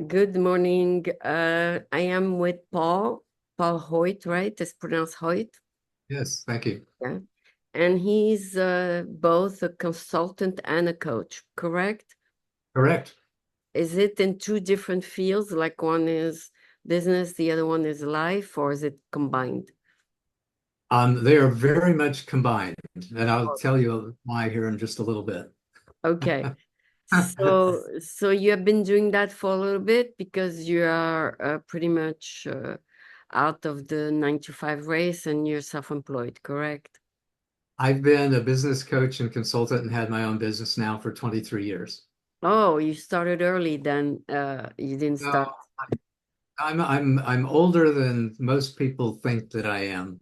Good morning. I am with Paul Hoyt, right? It's pronounced Hoyt. Yes, thank you. Yeah. And he's both a consultant and a coach, correct? Correct. Is it in two different fields? Like one is business, the other one is life, or is it combined? They are very much combined, and I'll tell you why here in just a little bit. Okay. So you have been doing that for a little bit because you are pretty much out of the 9 to 5 race and you're self-employed, correct? I've been a business coach and consultant and had my own business now for 23 years. Oh, you started early then. You didn't No, start. I'm older than most people think that I am.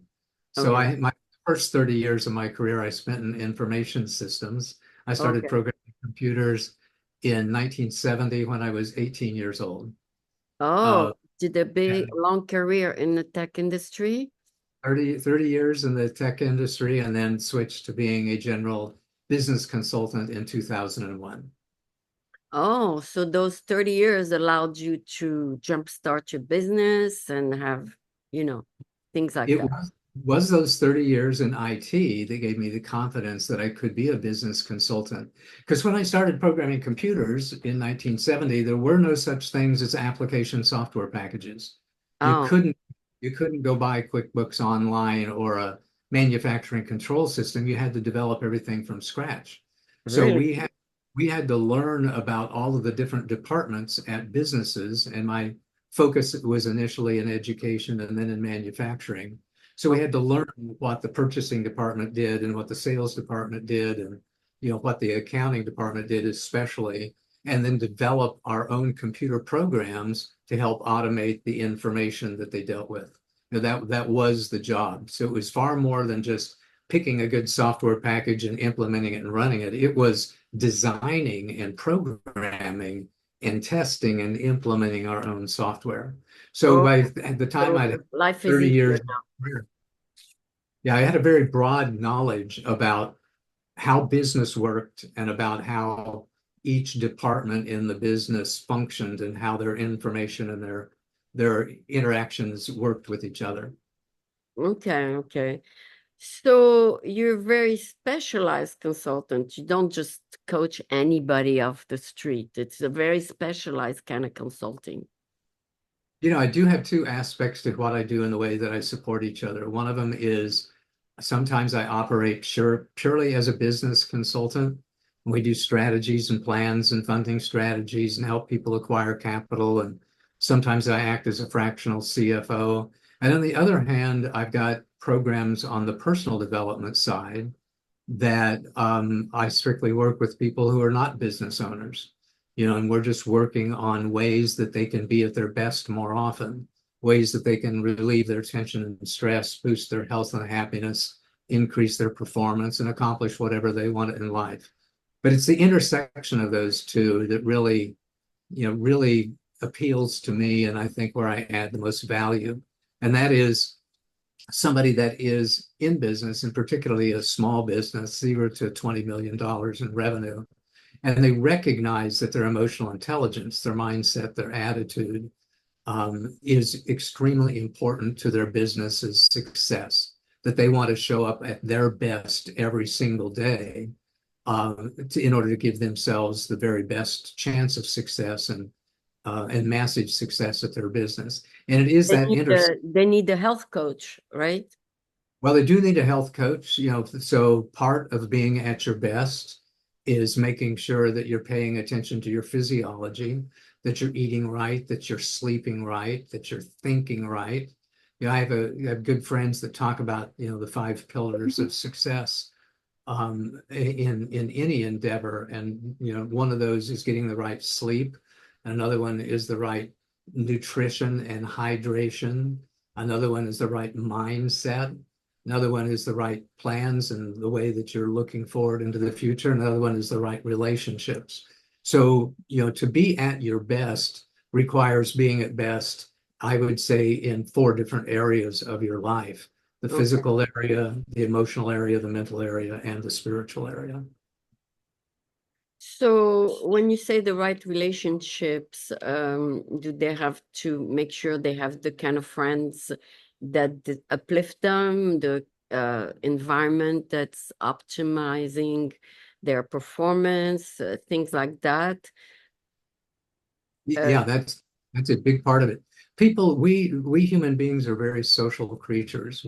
So Okay. my first 30 years of my career I spent in information systems. I started Okay. programming computers in 1970 when I was 18 years old. Oh, Uh, did a big and long career in the tech industry? 30 years in the tech industry and then switched to being a general business consultant in 2001. Oh, so those 30 years allowed you to jumpstart your business and have, you know, things like It that. was those 30 years in IT that gave me the confidence that I could be a business consultant. Because when I started programming computers in 1970, there were no such things as application software packages. You Oh, couldn't you couldn't go buy QuickBooks Online or a manufacturing control system. You had to develop everything from scratch. So really? we had to learn about all of the different departments at businesses, and my focus was initially in education and then in manufacturing. So we Oh, had to learn what the purchasing department did and what the sales department did and what the accounting department did especially, and then develop our own computer programs to help automate the information that they dealt with. That was the job. So it was far more than just picking a good software package and implementing it and running it. It was designing and programming and testing and implementing our own software. So oh, at the time so I'd had life is 30 easier years now. career. Yeah, I had a very broad knowledge about how business worked and about how each department in the business functioned and how their information and their interactions worked with each other. Okay, okay. So you're a very specialized consultant. You don't just coach anybody off the street. It's a very specialized kind of consulting. I do have two aspects to what I do in the way that I support each other. One of them is sometimes I operate purely as a business consultant. We do strategies and plans and funding strategies and help people acquire capital. And sometimes I act as a fractional CFO. And on the other hand, I've got programs on the personal development side that I strictly work with people who are not business owners, and we're just working on ways that they can be at their best more often, ways that they can relieve their tension and stress, boost their health and happiness, increase their performance, and accomplish whatever they want in life. But it's the intersection of those two that really appeals to me, and I think where I add the most value. And that is somebody that is in business, and particularly a small business, 0 to $20 million in revenue, and they recognize that their emotional intelligence, their mindset, their attitude is extremely important to their business's success, that they want to show up at their best every single day in order to give themselves the very best chance of success and massive success at their business. And it is that intersection. They need a health coach, right? Well, they do need a health coach, so part of being at your best is making sure that you're paying attention to your physiology, that you're eating right, that you're sleeping right, that you're thinking right. I have good friends that talk about, the five pillars of success in any endeavor. And, one of those is getting the right sleep. Another one is the right nutrition and hydration. Another one is the right mindset. Another one is the right plans and the way that you're looking forward into the future. Another one is the right relationships. So, to be at your best requires being at best, I would say, in four different areas of your life: the Okay. physical area, the emotional area, the mental area, and the spiritual area. So when you say the right relationships, do they have to make sure they have the kind of friends that uplift them, the environment that's optimizing their performance, things like that? Uh, Yeah, that's a big part of it. People, we human beings are very social creatures.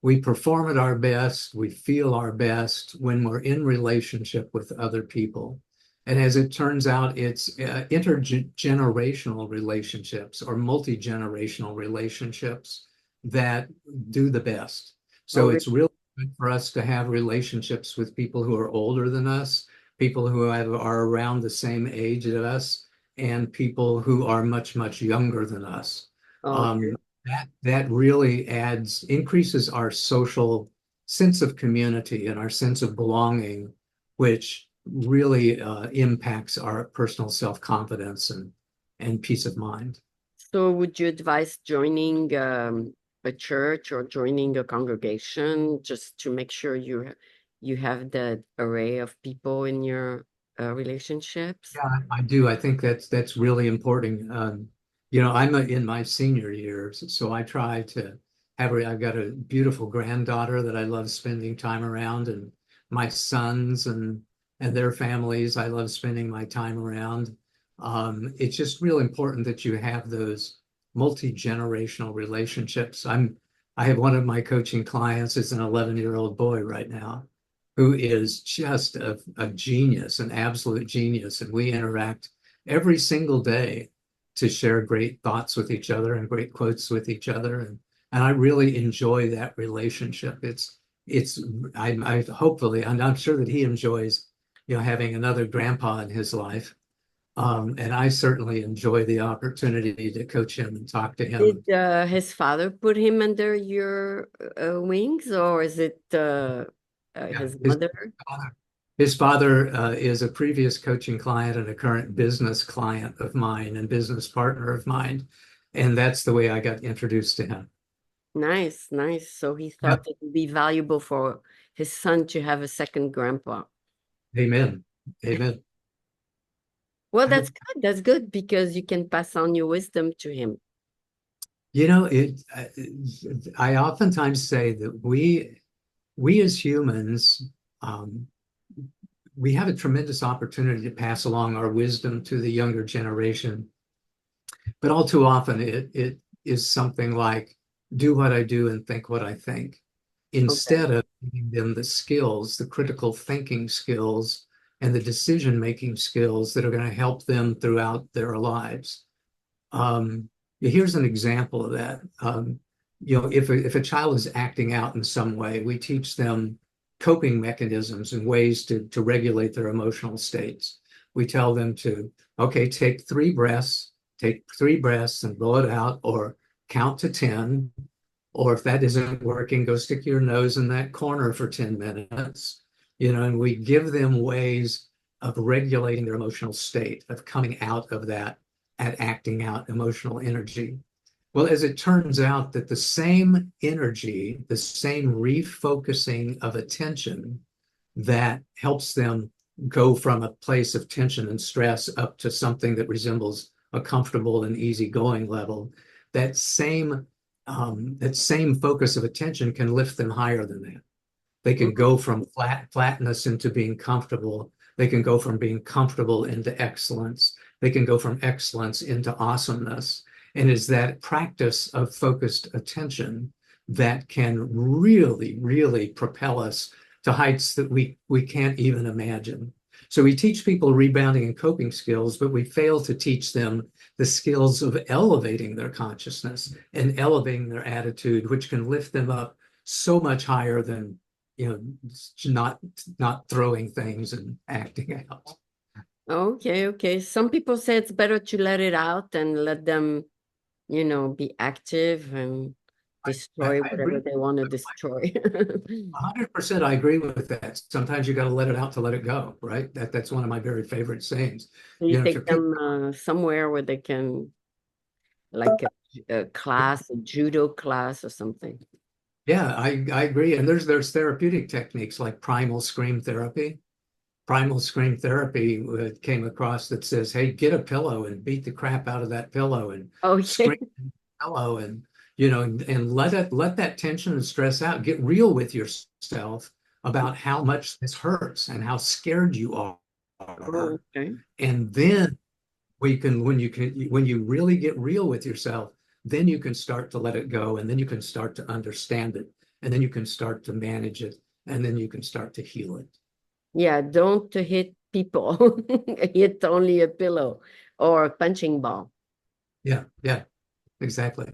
We perform at our best, we feel our best when we're in relationship with other people. And as it turns out, it's intergenerational relationships or multi-generational relationships that do the best. oh, So it's really good for us to have relationships with people who are older than us, people who are around the same age as us, and people who are much, much younger than us. okay. Um, that really increases our social sense of community and our sense of belonging, which really impacts our personal self-confidence and peace of mind. So would you advise joining a church or joining a congregation just to make sure you have that array of people in your relationships? Yeah, I do. I think that's really important. I'm in my senior years, so I try to I've got a beautiful granddaughter that I love spending time around, and my sons and their families I love spending my time around. It's just real important that you have those multi-generational relationships. I have one of my coaching clients is an 11-year-old boy right now who is just a genius, an absolute genius. And we interact every single day to share great thoughts with each other and great quotes with each other. And I really enjoy that relationship. It's, I hopefully, and I'm sure that he enjoys, having another grandpa in his life. And I certainly enjoy the opportunity to coach him and talk to him. Did his father put him under your wings, or is it Yeah, his mother? his father is a previous coaching client and a current business client of mine and business partner of mine. And that's the way I got introduced to him. Nice, nice. So he Yep. thought it would be valuable for his son to have a second grandpa. Amen. Amen. Well, that's good. That's good because you can pass on your wisdom to him. You know, I oftentimes say that we as humans, um, we have a tremendous opportunity to pass along our wisdom to the younger generation. But all too often, it is something like do what I do and think what I think, Okay. instead of giving them the skills, the critical thinking skills, and the decision making skills that are going to help them throughout their lives. Um, Here's an example of that. If a child is acting out in some way, we teach them coping mechanisms and ways to regulate their emotional states. We tell them to, okay, take 3 breaths and blow it out, or count to 10. Or if that isn't working, go stick your nose in that corner for 10 minutes. And we give them ways of regulating their emotional state, of coming out of that at acting out emotional energy. Well, as it turns out, that the same energy, the same refocusing of attention that helps them go from a place of tension and stress up to something that resembles a comfortable and easygoing level, that same that same focus of attention can lift them higher than that. They can Mhm. go from flatness into being comfortable. They can go from being comfortable into excellence. They can go from excellence into awesomeness. And it's that practice of focused attention that can really, really propel us to heights that we can't even imagine. So we teach people rebounding and coping skills, but we fail to teach them the skills of elevating their consciousness and elevating their attitude, which can lift them up so much higher than you know, not not throwing things and acting out. Okay, okay. Some people say it's better to let it out and let them, be active and destroy I whatever agree. they want to destroy. 100% I agree with that. Sometimes you got to let it out to let it go, right? That's one of my very favorite sayings. So you If you're take people, them somewhere where they can, like a class, a judo class or something. yeah, I agree. And there's therapeutic techniques like primal scream therapy. primal scream therapy came across that says, hey, get a pillow and beat the crap out of that pillow and Oh, yeah. scream at the pillow and and let that tension and stress out. Get real with yourself about how much this hurts and how scared you Oh, are. okay. And then when you really get real with yourself, then you can start to let it go, and then you can start to understand it, and then you can start to manage it, and then you can start to heal it. Yeah, don't hit people. Hit only a pillow or a punching ball. Yeah, yeah, exactly.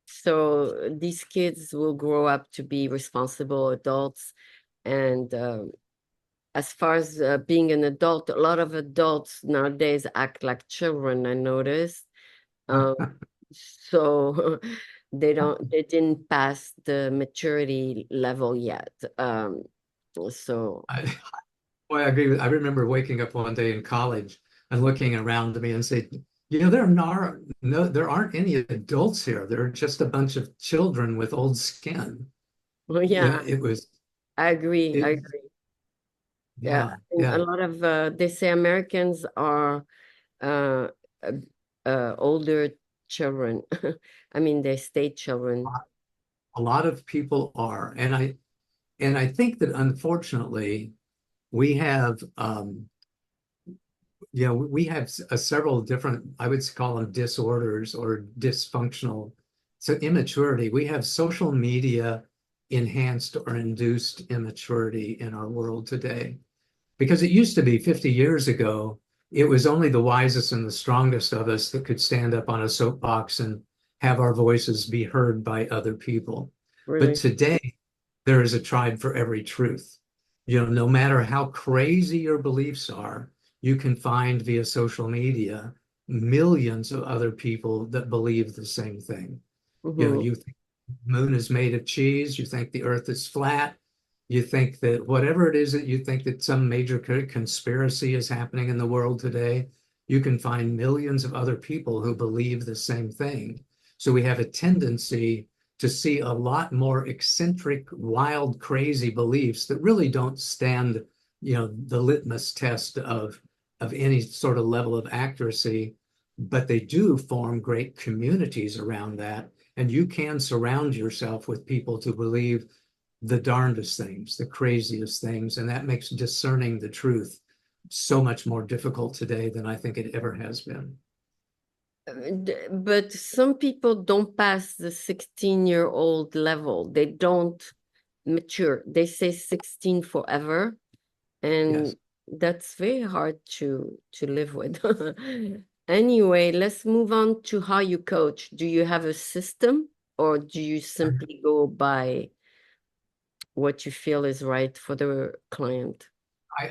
So these kids will grow up to be responsible adults. And as far as being an adult, a lot of adults nowadays act like children, I noticed. Um, so they didn't pass the maturity level yet. So, I, Boy, I agree with. I remember waking up one day in college and looking around me and saying, there aren't any adults here. There are just a bunch of children with old skin. well, yeah, Yeah, it was. I agree. I It, agree. Yeah, yeah, and a yeah. lot of they say Americans are uh, uh, older children. I mean, they stay children. A lot of people are, and I think that unfortunately we have we have several different, I would call them disorders or dysfunctional. So immaturity, we have social media enhanced or induced immaturity in our world today. Because it used to be 50 years ago, it was only the wisest and the strongest of us that could stand up on a soapbox and have our voices be heard by other people. But Really. today, there is a tribe for every truth. No matter how crazy your beliefs are, you can find via social media millions of other people that believe the same thing. Hmm. You think the moon is made of cheese, you think the earth is flat, you think that whatever it is that you think that some major conspiracy is happening in the world today, you can find millions of other people who believe the same thing. So we have a tendency to see a lot more eccentric, wild, crazy beliefs that really don't stand, the litmus test of any sort of level of accuracy, but they do form great communities around that. And you can surround yourself with people to believe the darndest things, the craziest things, and that makes discerning the truth so much more difficult today than I think it ever has been. But some people don't pass the 16-year-old level. They don't mature. They say 16 forever, and Yes. that's very hard to live with. Anyway, let's move on to how you coach. Do you have a system, or do you simply go by what you feel is right for the client?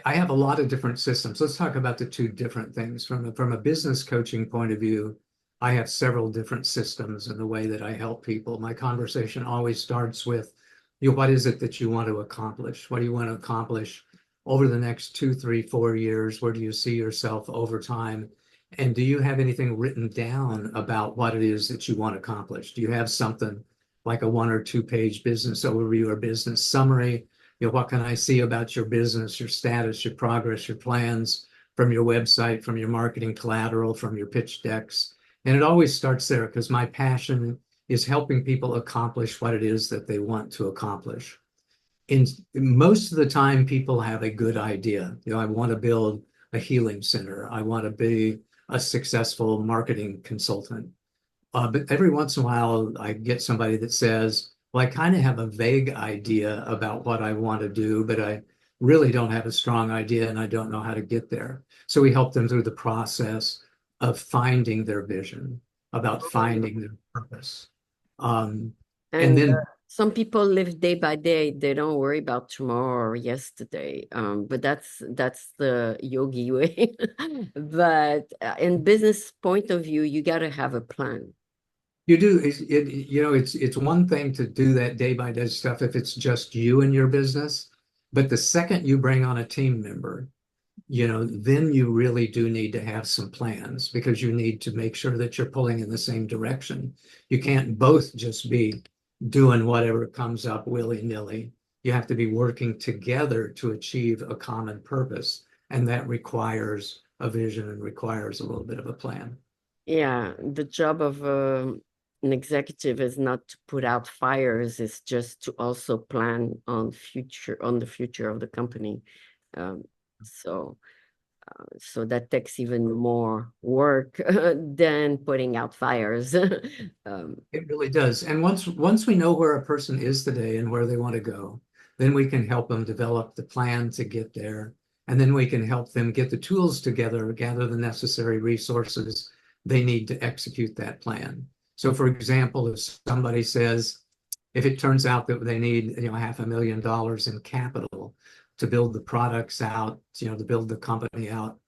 I have a lot of different systems. Let's talk about the two different things. From a business coaching point of view, I have several different systems in the way that I help people. My conversation always starts with, what is it that you want to accomplish? What do you want to accomplish over the next 2, 3, 4 years? Where do you see yourself over time? And do you have anything written down about what it is that you want to accomplish? Do you have something like a 1 or 2 page business overview or business summary? What can I see about your business, your status, your progress, your plans from your website, from your marketing collateral, from your pitch decks? And it always starts there because my passion is helping people accomplish what it is that they want to accomplish. In most of the time, people have a good idea. I want to build a healing center. I want to be a successful marketing consultant. But every once in a while, I get somebody that says, well, I kind of have a vague idea about what I want to do, but I really don't have a strong idea and I don't know how to get there. So we help them through the process of finding their vision, about finding their purpose. And And then some people live day by day. They don't worry about tomorrow or yesterday. But that's the yogi way. But in business point of view, you got to have a plan. you do, it's one thing to do that day by day stuff if it's just you and your business. But the second you bring on a team member, then you really do need to have some plans because you need to make sure that you're pulling in the same direction. You can't both just be doing whatever comes up willy-nilly. You have to be working together to achieve a common purpose. And that requires a vision and requires a little bit of a plan. Yeah, the job of an executive is not to put out fires, it's just to also plan on the future of the company. Um, so so that takes even more work than putting out fires. It really does. And once we know where a person is today and where they want to go, then we can help them develop the plan to get there. And then we can help them get the tools together, gather the necessary resources they need to execute that plan. So for example, if somebody says, if it turns out that they need, $500,000 in capital to build the products out, to build the company out,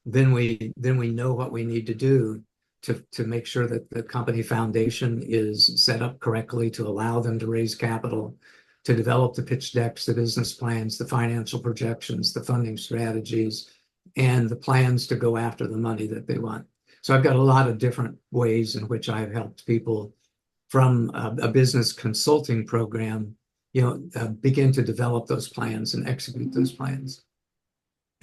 then we know what we need to do to make sure that the company foundation is set up correctly to allow them to raise capital, to develop the pitch decks, the business plans, the financial projections, the funding strategies, and the plans to go after the money that they want. So I've got a lot of different ways in which I've helped people from a business consulting program, begin to develop those plans and execute those plans.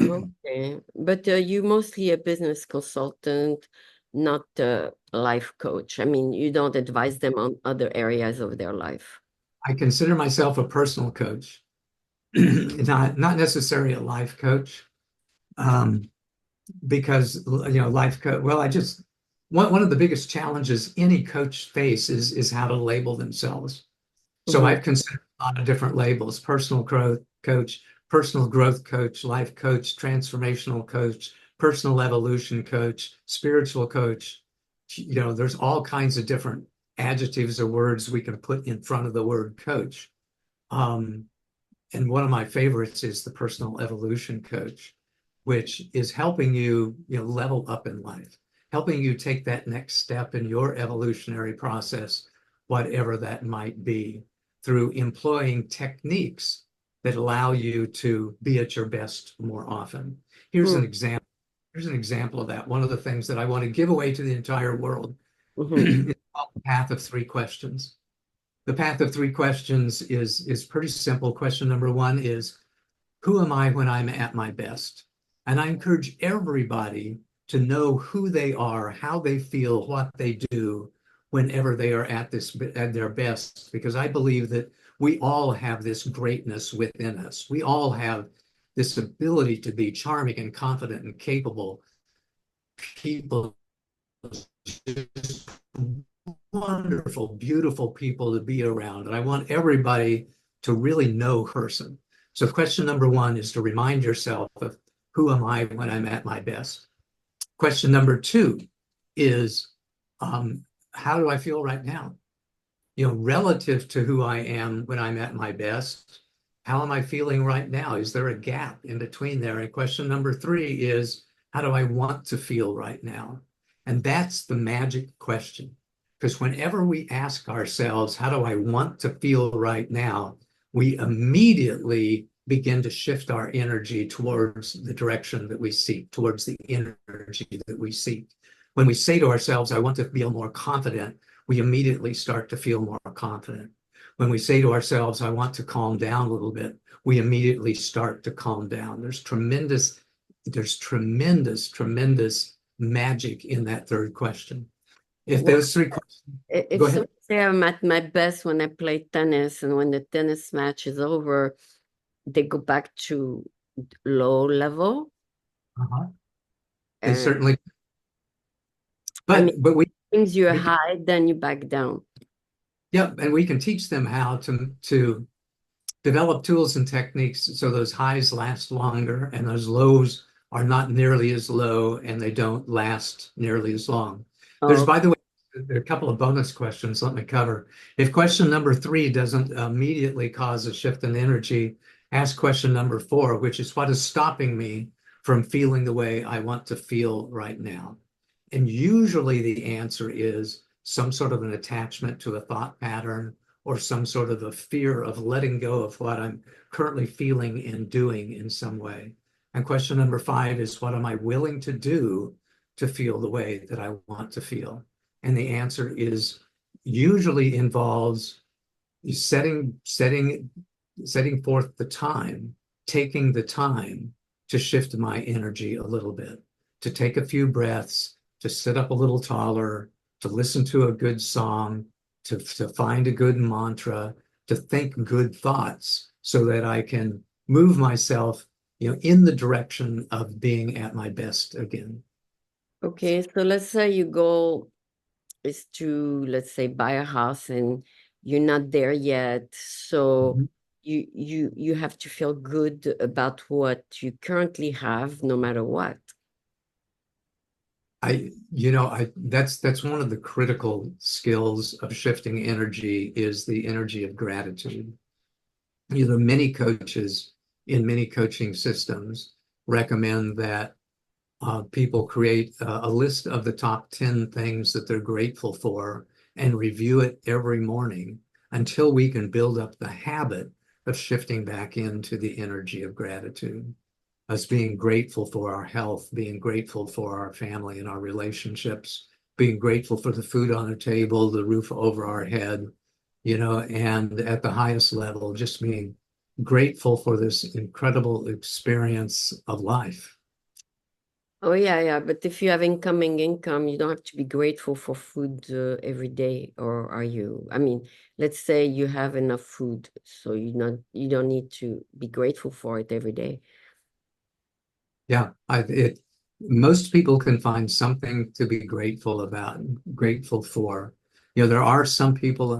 Okay, but you mostly a business consultant, not a life coach. I mean, you don't advise them on other areas of their life. I consider myself a personal coach, not necessarily a life coach, um, because life coach. Well, I just one of the biggest challenges any coach faces is how to label themselves. So Mhm. I've considered a lot of different labels: personal growth coach, personal growth coach, life coach, transformational coach, personal evolution coach, spiritual coach. There's all kinds of different adjectives or words we can put in front of the word coach. Um, and one of my favorites is the personal evolution coach, which is helping you, level up in life, helping you take that next step in your evolutionary process, whatever that might be, through employing techniques that allow you to be at your best more often. Here's Mm, an example. Here's an example of that. One of the things that I want to give away to the entire world mhm. is called the path of three questions. The path of three questions is pretty simple. Question number one is, who am I when I'm at my best? And I encourage everybody to know who they are, how they feel, what they do whenever they are at their best, because I believe that we all have this greatness within us. We all have this ability to be charming and confident and capable people, just wonderful, beautiful people to be around. And I want everybody to really know person. So question number one is to remind yourself of who am I when I'm at my best. Question number two is how do I feel right now? Relative to who I am when I'm at my best, how am I feeling right now? Is there a gap in between there? And question number three is, how do I want to feel right now? And that's the magic question. Because whenever we ask ourselves, how do I want to feel right now? We immediately begin to shift our energy towards the direction that we seek, towards the energy that we seek. When we say to ourselves, I want to feel more confident, we immediately start to feel more confident. When we say to ourselves, I want to calm down a little bit, we immediately start to calm down. There's tremendous magic in that third question. If Well, those three questions, if go ahead. someone say I'm at my best when I play tennis, and when the tennis match is over, they go back to low level. Uh-huh. They And certainly, I mean, but things you're we can, high, then you back down. yeah, and we can teach them how to develop tools and techniques so those highs last longer and those lows are not nearly as low and they don't last nearly as long. There's, Oh, by the way, there are a couple of bonus questions let me cover. If question number three doesn't immediately cause a shift in energy, ask question number four, which is, what is stopping me from feeling the way I want to feel right now? And usually the answer is some sort of an attachment to a thought pattern or some sort of a fear of letting go of what I'm currently feeling and doing in some way. And question number five is, what am I willing to do to feel the way that I want to feel? And the answer is usually involves setting setting forth the time, taking the time to shift my energy a little bit, to take a few breaths, to sit up a little taller, to listen to a good song, to find a good mantra, to think good thoughts so that I can move myself, in the direction of being at my best again. Okay, so let's say your goal is to, let's say, buy a house and you're not there yet. So Mhm. you have to feel good about what you currently have, no matter what. That's one of the critical skills of shifting energy is the energy of gratitude. Many coaches in many coaching systems recommend that people create a list of the top 10 things that they're grateful for and review it every morning until we can build up the habit of shifting back into the energy of gratitude, us being grateful for our health, being grateful for our family and our relationships, being grateful for the food on the table, the roof over our head, and at the highest level, just being grateful for this incredible experience of life. Oh yeah, yeah. But if you have incoming income, you don't have to be grateful for food every day, or are you? I mean, let's say you have enough food, so you don't need to be grateful for it every day. Yeah, most people can find something to be grateful about, grateful for. There are some people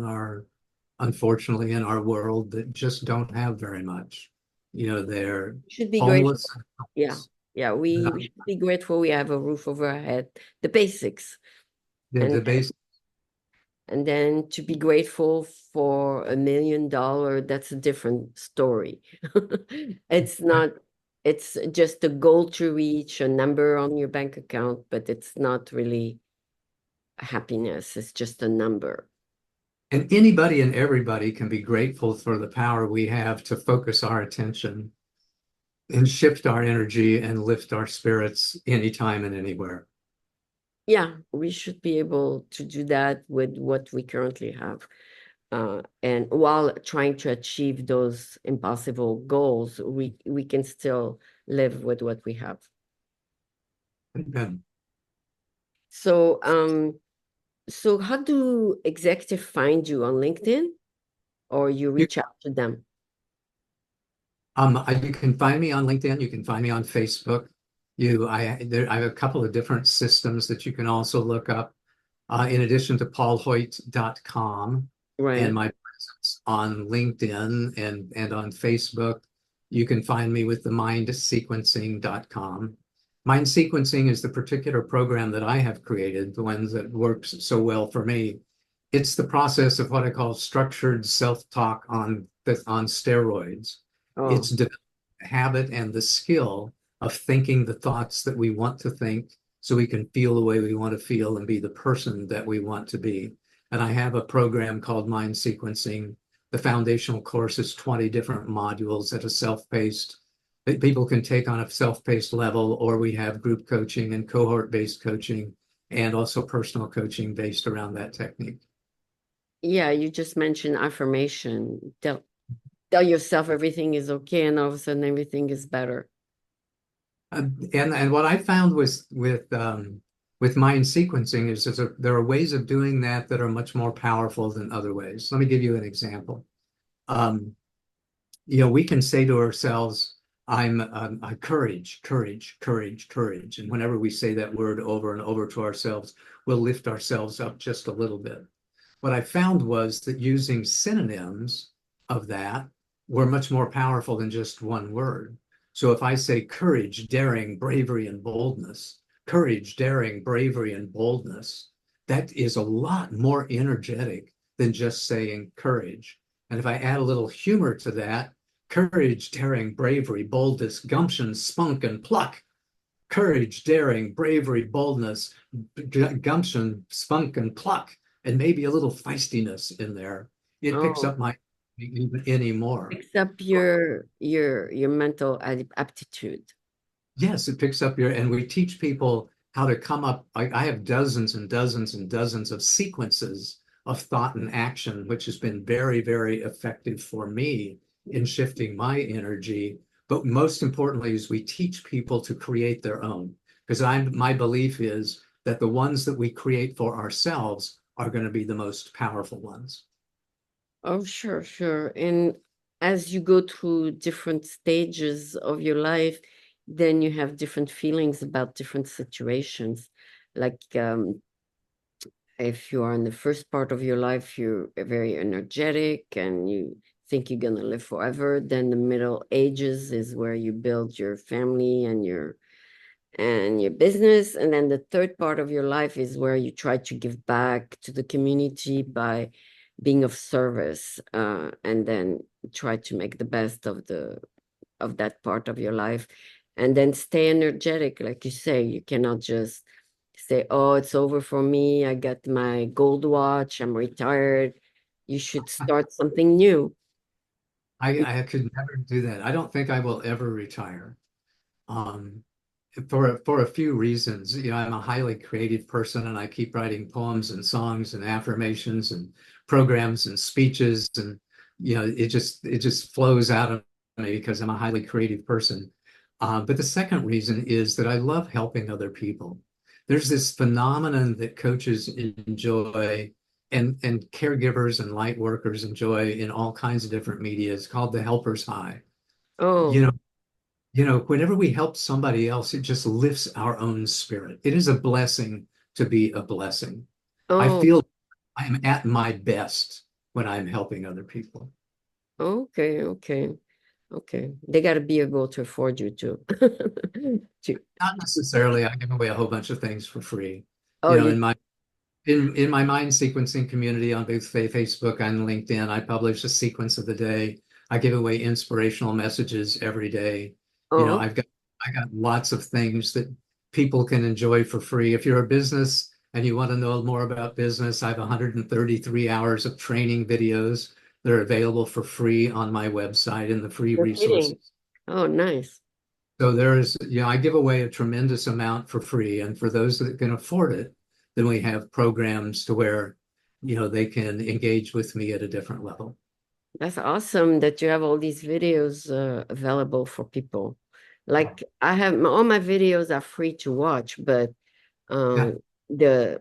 unfortunately, in our world that just don't have very much. They're Should be grateful. homeless. Yeah, yeah. We The, should be grateful we have a roof over our head, the basics, the, and the base, then to be grateful for $1 million, that's a different story. It's not, it's just a goal to reach, a number on your bank account, but it's not really happiness. It's just a number. and anybody and everybody can be grateful for the power we have to focus our attention and shift our energy and lift our spirits anytime and anywhere. Yeah, we should be able to do that with what we currently have. And while trying to achieve those impossible goals, we can still live with what we have. Amen. So, so how do executive find you on LinkedIn or you You reach out to them? You can find me on LinkedIn. You can find me on Facebook. I have a couple of different systems that you can also look up. In addition to paulhoyt.com and Right. my presence on LinkedIn and on Facebook, you can find me with the mindsequencing.com. Mind sequencing is the particular program that I have created, the ones that works so well for me. It's the process of what I call structured self-talk on steroids. It's Oh, the habit and the skill of thinking the thoughts that we want to think so we can feel the way we want to feel and be the person that we want to be. And I have a program called Mind Sequencing. The foundational course is 20 different modules at a self-paced that people can take on a self-paced level, or we have group coaching and cohort-based coaching and also personal coaching based around that technique. yeah, you just mentioned affirmation. Tell yourself everything is okay, and all of a sudden everything is better. And what I found with mind sequencing is there are ways of doing that that are much more powerful than other ways. Let me give you an example. Um, we can say to ourselves, I'm courage, courage, courage, courage. And whenever we say that word over and over to ourselves, we'll lift ourselves up just a little bit. What I found was that using synonyms of that were much more powerful than just one word. So if I say courage, daring, bravery, and boldness, courage, daring, bravery, and boldness, that is a lot more energetic than just saying courage. And if I add a little humor to that, courage, daring, bravery, boldness, gumption, spunk, and pluck, courage, daring, bravery, boldness, gumption, spunk, and pluck, and maybe a little feistiness in there. It picks Oh, up my even anymore. picks up your mental aptitude. Yes, it picks up and we teach people how to come up. I have dozens and dozens and dozens of sequences of thought and action, which has been very, very effective for me in shifting my energy. But most importantly is we teach people to create their own. Because my belief is that the ones that we create for ourselves are going to be the most powerful ones. Oh, sure, sure. And as you go through different stages of your life, then you have different feelings about different situations. Like if you are in the first part of your life, you're very energetic and you think you're gonna live forever. Then the middle ages is where you build your family and your business. And then the third part of your life is where you try to give back to the community by being of service, and then try to make the best of that part of your life, and then stay energetic. Like you say, you cannot just say, oh, it's over for me, I got my gold watch, I'm retired. You should start something new. I could never do that. I don't think I will ever retire. Um, for a few reasons. You know, I'm a highly creative person and I keep writing poems and songs and affirmations and programs and speeches and it just flows out of me because I'm a highly creative person. But the second reason is that I love helping other people. There's this phenomenon that coaches enjoy and caregivers and light workers enjoy in all kinds of different media. It's called the helper's high. You Oh, know, whenever we help somebody else, it just lifts our own spirit. It is a blessing to be a blessing. I oh, feel I'm at my best when I'm helping other people. okay, okay, okay. They got to be able to afford you too. To, Not necessarily, I give away a whole bunch of things for free. oh, You know, you, in my mind sequencing community on both Facebook and LinkedIn, I publish a sequence of the day. I give away inspirational messages every day. You know, oh, I got lots of things that people can enjoy for free. If you're a business and you want to know more about business, I have 133 hours of training videos that are available for free on my website in the free you're kidding. resources. Oh, nice. So I give away a tremendous amount for free. And for those that can afford it, then we have programs to where, they can engage with me at a different level. That's awesome that you have all these videos available for people. Like I have all my videos are free to watch, but Yeah. the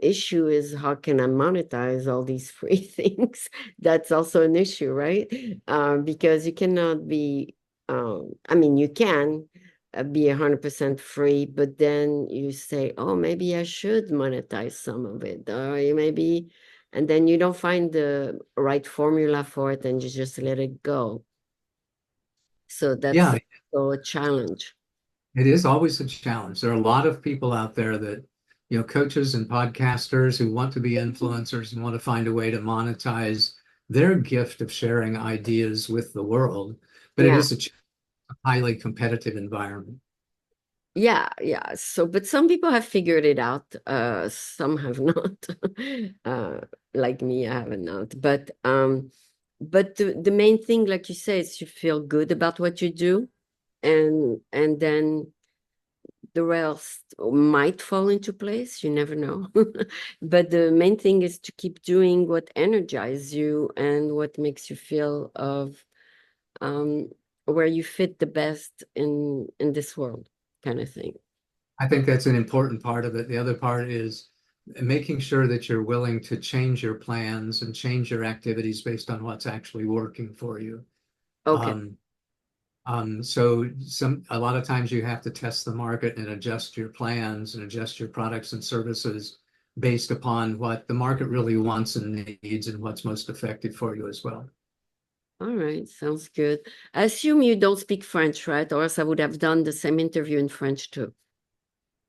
issue is how can I monetize all these free things? That's also an issue, right? Because you cannot be, I mean, you can be 100% free, but then you say, oh, maybe I should monetize some of it, or you maybe, and then you don't find the right formula for it and you just let it go. So that's Yeah, also a challenge. it is always a challenge. There are a lot of people out there that, coaches and podcasters who want to be influencers and want to find a way to monetize their gift of sharing ideas with the world. But it Yeah. is a highly competitive environment. Yeah, yeah. So, but some people have figured it out. Some have not. Uh, like me, I have not. But the main thing, like you say, is you feel good about what you do, and then the rest might fall into place. You never know. But the main thing is to keep doing what energizes you and what makes you feel of um where you fit the best in this world, kind of thing. I think that's an important part of it. The other part is making sure that you're willing to change your plans and change your activities based on what's actually working for you. Okay. Um, so a lot of times you have to test the market and adjust your plans and adjust your products and services based upon what the market really wants and needs and what's most effective for you as well. All right, sounds good. I assume you don't speak French, right? Or else I would have done the same interview in French too.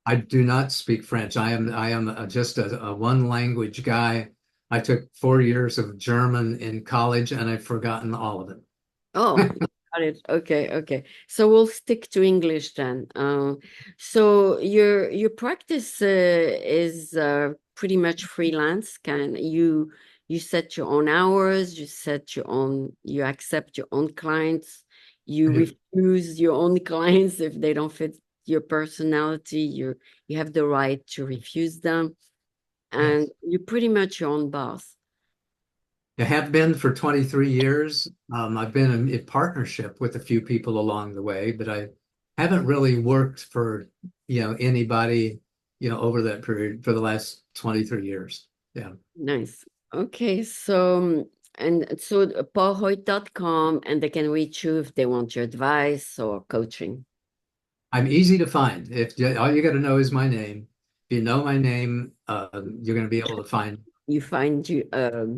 I do not speak French. I am just a one language guy. I took 4 years of German in college and I've forgotten all of it. Oh, got it. Okay, okay. So we'll stick to English then. So your practice is pretty much freelance. Can you set your own hours, you set your own, you accept your own clients, I you do. refuse your own clients if they don't fit your personality. You have the right to refuse them, and Yes. you're pretty much your own boss. I have been for 23 years. I've been in partnership with a few people along the way, but I haven't really worked for, anybody, over that period for the last 23 years. Yeah. Nice. Okay, so and so paulhoyt.com, and they can reach you if they want your advice or coaching. I'm easy to find. If all you got to know is my name. If you know my name, you're going to be able to find. You find you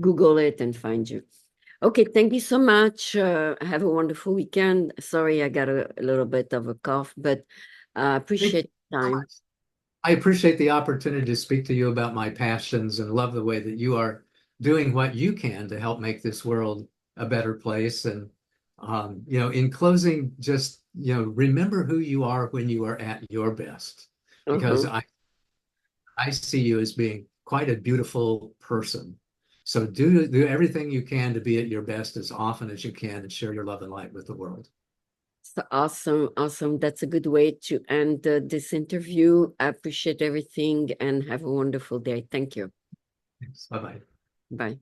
Google it and find you. Okay, thank you so much. Have a wonderful weekend. Sorry, I got a little bit of a cough, but Thank you appreciate the so time. much. I appreciate the opportunity to speak to you about my passions and love the way that you are doing what you can to help make this world a better place. And, in closing, just, remember who you are when you are at your best, because Uh-huh. I see you as being quite a beautiful person. So do everything you can to be at your best as often as you can and share your love and light with the world. So awesome, awesome. That's a good way to end this interview. I appreciate everything and have a wonderful day. Thank you. Thanks. Bye-bye. Bye.